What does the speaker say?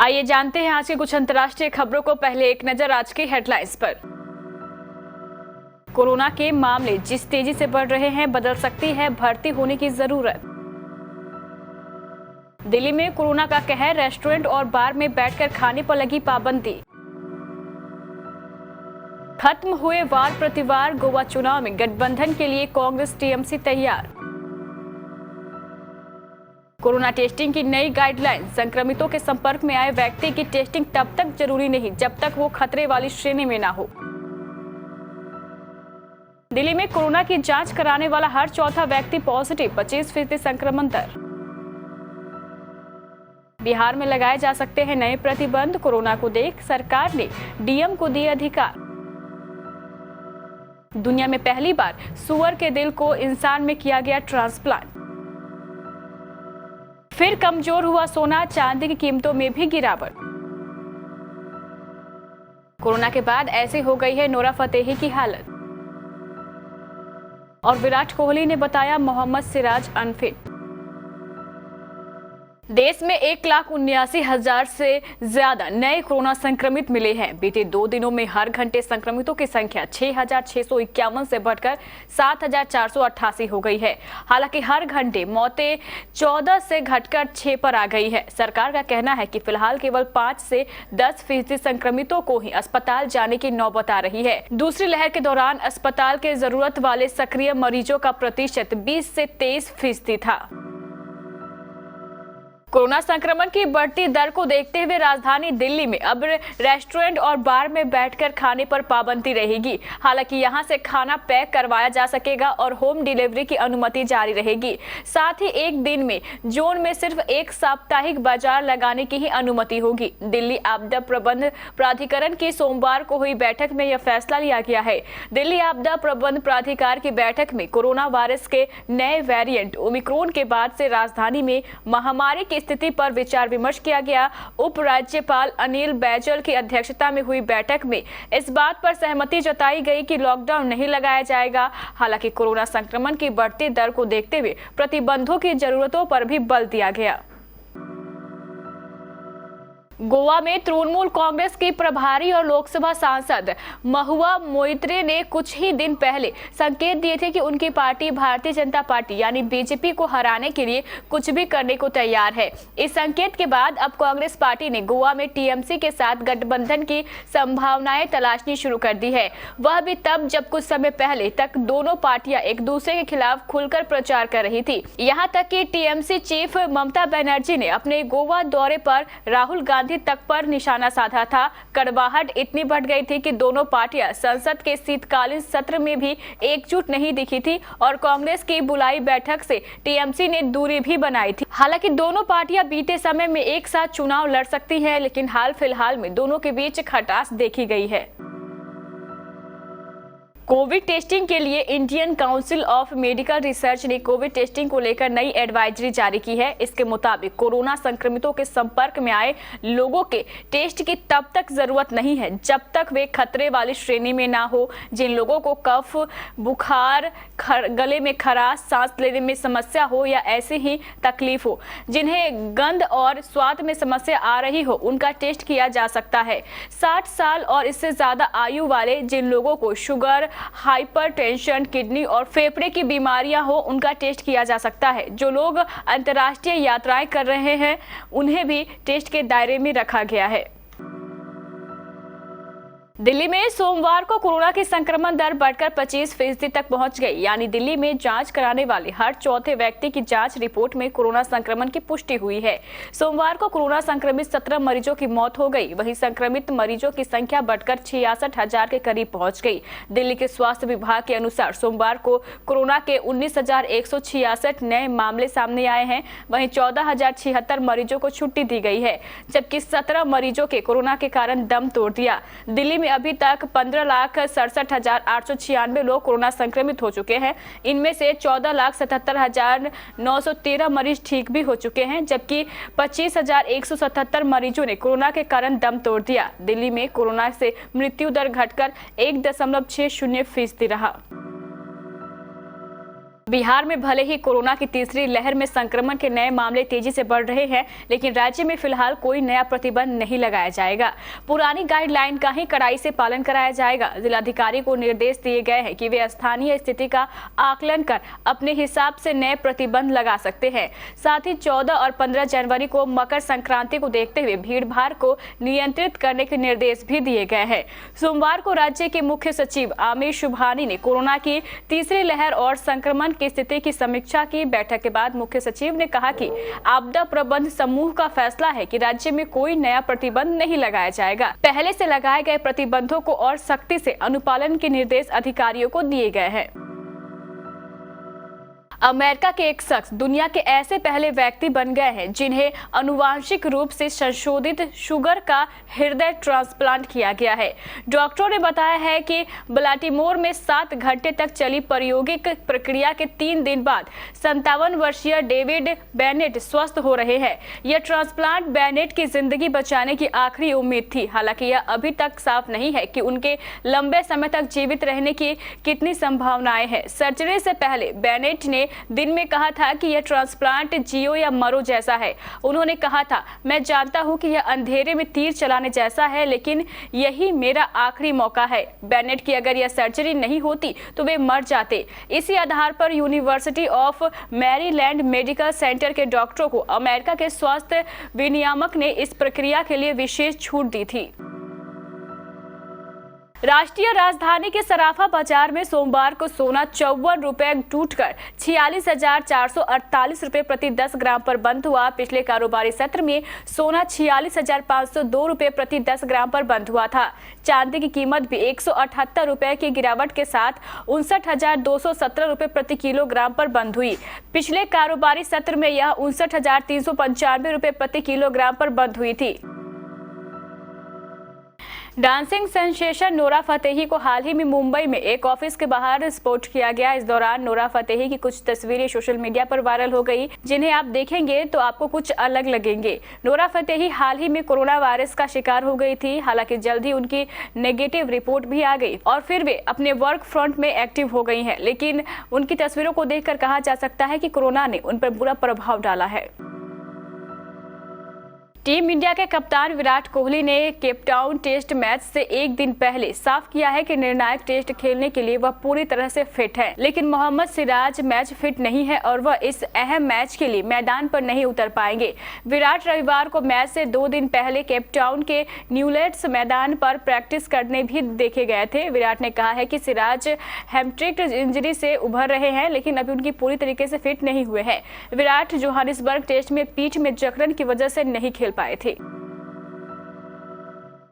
आइए जानते हैं आज की कुछ अंतर्राष्ट्रीय खबरों को। पहले एक नजर आज की हेडलाइंस पर। कोरोना के मामले जिस तेजी से बढ़ रहे हैं, बदल सकती है भर्ती होने की जरूरत। दिल्ली में कोरोना का कहर, रेस्टोरेंट और बार में बैठकर खाने पर लगी पाबंदी। खत्म हुए वार प्रतिवार, गोवा चुनाव में गठबंधन के लिए कांग्रेस टीएमसी तैयार। कोरोना टेस्टिंग की नई गाइडलाइन, संक्रमितों के संपर्क में आए व्यक्ति की टेस्टिंग तब तक जरूरी नहीं जब तक वो खतरे वाली श्रेणी में ना हो। दिल्ली में कोरोना की जांच कराने वाला हर चौथा व्यक्ति पॉजिटिव, 25% संक्रमण दर। बिहार में लगाए जा सकते हैं नए प्रतिबंध, कोरोना को देख सरकार ने डीएम को दिए अधिकार। दुनिया में पहली बार सुअर के दिल को इंसान में किया गया ट्रांसप्लांट। फिर कमजोर हुआ सोना, चांदी की कीमतों में भी गिरावट। कोरोना के बाद ऐसी हो गई है नोरा फतेही की हालत। और विराट कोहली ने बताया मोहम्मद सिराज अनफिट। देश में 1,79,000 से ज्यादा नए कोरोना संक्रमित मिले हैं। बीते 2 दिनों में हर घंटे संक्रमितों की संख्या 6,651 से बढ़कर 7,488 हो गई है। हालांकि हर घंटे मौतें 14 से घटकर 6 पर आ गई है। सरकार का कहना है कि फिलहाल केवल 5 से 10% संक्रमितों को ही अस्पताल जाने की नौबत आ रही है। दूसरी लहर के दौरान अस्पताल के जरूरत वाले सक्रिय मरीजों का प्रतिशत 20 से 23% था। कोरोना संक्रमण की बढ़ती दर को देखते हुए राजधानी दिल्ली में अब रेस्टोरेंट और बार में बैठकर खाने पर पाबंदी रहेगी। हालांकि यहां से खाना पैक करवाया जा सकेगा और होम डिलीवरी की अनुमति जारी रहेगी। साथ ही एक दिन में जोन में सिर्फ एक साप्ताहिक बाजार लगाने की ही अनुमति होगी। दिल्ली आपदा प्रबंध प्राधिकरण की सोमवार को हुई बैठक में यह फैसला लिया गया है। दिल्ली आपदा प्रबंध प्राधिकार की बैठक में कोरोना वायरस के नए वेरिएंट ओमिक्रॉन के बाद से राजधानी में महामारी की स्थिति पर विचार विमर्श किया गया। उप राज्यपाल अनिल बैजल की अध्यक्षता में हुई बैठक में इस बात पर सहमति जताई गई कि लॉकडाउन नहीं लगाया जाएगा। हालांकि कोरोना संक्रमण की बढ़ती दर को देखते हुए प्रतिबंधों की जरूरतों पर भी बल दिया गया। गोवा में तृणमूल कांग्रेस की प्रभारी और लोकसभा सांसद महुआ मोइत्रे ने कुछ ही दिन पहले संकेत दिए थे कि उनकी पार्टी भारतीय जनता पार्टी यानी बीजेपी को हराने के लिए कुछ भी करने को तैयार है। इस संकेत के बाद अब कांग्रेस पार्टी ने गोवा में टीएमसी के साथ गठबंधन की संभावनाएं तलाशनी शुरू कर दी है। वह भी तब जब कुछ समय पहले तक दोनों पार्टियां एक दूसरे के खिलाफ खुलकर प्रचार कर रही थी। यहाँ तक कि टीएमसी चीफ ममता बनर्जी ने अपने गोवा दौरे पर राहुल गांधी तक पर निशाना साधा था। कड़वाहट इतनी बढ़ गई थी कि दोनों पार्टियां संसद के शीतकालीन सत्र में भी एकजुट नहीं दिखी थी और कांग्रेस की बुलाई बैठक से टीएमसी ने दूरी भी बनाई थी। हालांकि दोनों पार्टियां बीते समय में एक साथ चुनाव लड़ सकती हैं, लेकिन हाल फिलहाल में दोनों के बीच खटास देखी गई है। कोविड टेस्टिंग के लिए Indian council of medical research ने कोविड टेस्टिंग को लेकर नई एडवाइजरी जारी की है। इसके मुताबिक कोरोना संक्रमितों के संपर्क में आए लोगों के टेस्ट की तब तक जरूरत नहीं है जब तक वे खतरे वाली श्रेणी में ना हो। जिन लोगों को कफ, बुखार, गले में खराश, सांस लेने में समस्या हो या ऐसी ही तकलीफ हो, जिन्हें गंध और स्वाद में समस्या आ रही हो, उनका टेस्ट किया जा सकता है। 60 साल और इससे ज्यादा आयु वाले, जिन लोगों को शुगर, हाइपरटेंशन, किडनी और फेफड़े की बीमारियां हो, उनका टेस्ट किया जा सकता है। जो लोग अंतर्राष्ट्रीय यात्राएं कर रहे हैं उन्हें भी टेस्ट के दायरे में रखा गया है। दिल्ली में सोमवार को कोरोना की संक्रमण दर बढ़कर 25% तक पहुंच गई। यानी दिल्ली में जांच कराने वाले हर चौथे व्यक्ति की जांच रिपोर्ट में कोरोना संक्रमण की पुष्टि हुई है। सोमवार को कोरोना संक्रमित 17 मरीजों की मौत हो गई। वहीं संक्रमित मरीजों की संख्या बढ़कर 66,000 के करीब पहुंच गई। दिल्ली के स्वास्थ्य विभाग के अनुसार सोमवार को कोरोना के 19,166 नए मामले सामने आए हैं। वहीं 14,076 मरीजों को छुट्टी दी गई है, जबकि 17 मरीजों के कोरोना के कारण दम तोड़ दिया। दिल्ली में अभी तक 15,67,896 लोग कोरोना संक्रमित हो चुके हैं। इनमें से 14,77,913 मरीज ठीक भी हो चुके हैं, जबकि 25,177 मरीजों ने कोरोना के कारण दम तोड़ दिया। दिल्ली में कोरोना से मृत्यु दर घटकर 1.60% रहा। बिहार में भले ही कोरोना की तीसरी लहर में संक्रमण के नए मामले तेजी से बढ़ रहे हैं, लेकिन राज्य में फिलहाल कोई नया प्रतिबंध नहीं लगाया जाएगा। पुरानी गाइडलाइन का ही कड़ाई से पालन कराया जाएगा। जिलाधिकारी को निर्देश दिए गए हैं कि वे स्थानीय स्थिति का आकलन कर अपने हिसाब से नए प्रतिबंध लगा सकते हैं। साथ ही 14 और 15 जनवरी को मकर संक्रांति को देखते हुए भीड़ भाड़ को नियंत्रित करने के निर्देश भी दिए गए हैं। सोमवार को राज्य के मुख्य सचिव आमिर सुबहानी ने कोरोना की तीसरी लहर और संक्रमण की स्थिति की समीक्षा की। बैठक के बाद मुख्य सचिव ने कहा कि आपदा प्रबंध समूह का फैसला है कि राज्य में कोई नया प्रतिबंध नहीं लगाया जाएगा। पहले से लगाए गए प्रतिबंधों को और सख्ती से अनुपालन के निर्देश अधिकारियों को दिए गए हैं। अमेरिका के एक शख्स दुनिया के ऐसे पहले व्यक्ति बन गए हैं जिन्हें आनुवांशिक रूप से संशोधित शुगर का हृदय ट्रांसप्लांट किया गया है। डॉक्टरों ने बताया है कि बल्टीमोर में 7 घंटे तक चली प्रायोगिक प्रक्रिया के 3 दिन बाद 57 वर्षीय डेविड बेनेट स्वस्थ हो रहे हैं। यह ट्रांसप्लांट बेनेट की जिंदगी बचाने की आखिरी उम्मीद थी। हालांकि यह अभी तक साफ नहीं है कि उनके लंबे समय तक जीवित रहने की कितनी संभावनाएं हैं। सर्जरी से पहले बेनेट ने दिन में कहा था कि यह ट्रांसप्लांट जियो या मरो जैसा है। उन्होंने कहा था, मैं जानता हूं कि यह अंधेरे में तीर चलाने जैसा है, लेकिन यही मेरा आखिरी मौका है। बेनेट की अगर यह सर्जरी नहीं होती तो वे मर जाते। इसी आधार पर university of Maryland medical centre के डॉक्टरों को अमेरिका के स्वास्थ्य विनियामक ने इस प्रक्रिया के लिए विशेष छूट दी थी। राष्ट्रीय राजधानी के सराफा बाजार में सोमवार को सोना 54 रुपए टूटकर 46,448 रुपए प्रति 10 ग्राम पर बंद हुआ। पिछले कारोबारी सत्र में सोना 46,502 रुपए प्रति 10 ग्राम पर बंद हुआ था। चांदी की कीमत भी 178 रुपए की गिरावट के साथ 59,217 रुपए प्रति किलोग्राम पर बंद हुई। पिछले कारोबारी सत्र में यह 59,395 रुपए प्रति किलोग्राम पर बंद हुई थी। डांसिंग सेंसेशन नोरा फतेही को हाल ही में मुंबई में एक ऑफिस के बाहर स्पॉट किया गया। इस दौरान नोरा फतेही की कुछ तस्वीरें सोशल मीडिया पर वायरल हो गई, जिन्हें आप देखेंगे तो आपको कुछ अलग लगेंगे। नोरा फतेही हाल ही में कोरोना वायरस का शिकार हो गई थी। हालांकि जल्द ही उनकी नेगेटिव रिपोर्ट भी आ गई और फिर वे अपने वर्क फ्रंट में एक्टिव हो गई हैं। लेकिन उनकी तस्वीरों को देखकर कहा जा सकता है कि कोरोना ने उन पर बुरा प्रभाव डाला है। टीम इंडिया के कप्तान विराट कोहली ने केपटाउन टेस्ट मैच से एक दिन पहले साफ किया है कि निर्णायक टेस्ट खेलने के लिए वह पूरी तरह से फिट है, लेकिन मोहम्मद सिराज मैच फिट नहीं है और वह इस अहम मैच के लिए मैदान पर नहीं उतर पाएंगे। विराट रविवार को मैच से 2 दिन पहले केपटाउन के न्यूलैंड्स मैदान पर प्रैक्टिस करने भी देखे गए थे। विराट ने कहा है कि सिराज हैमस्ट्रिंग इंजरी से उभर रहे हैं, लेकिन अभी उनकी पूरी तरीके से फिट नहीं हुए हैं। विराट जोहानिसबर्ग टेस्ट में पीठ में जकड़न की वजह से नहीं खेल पाए थे।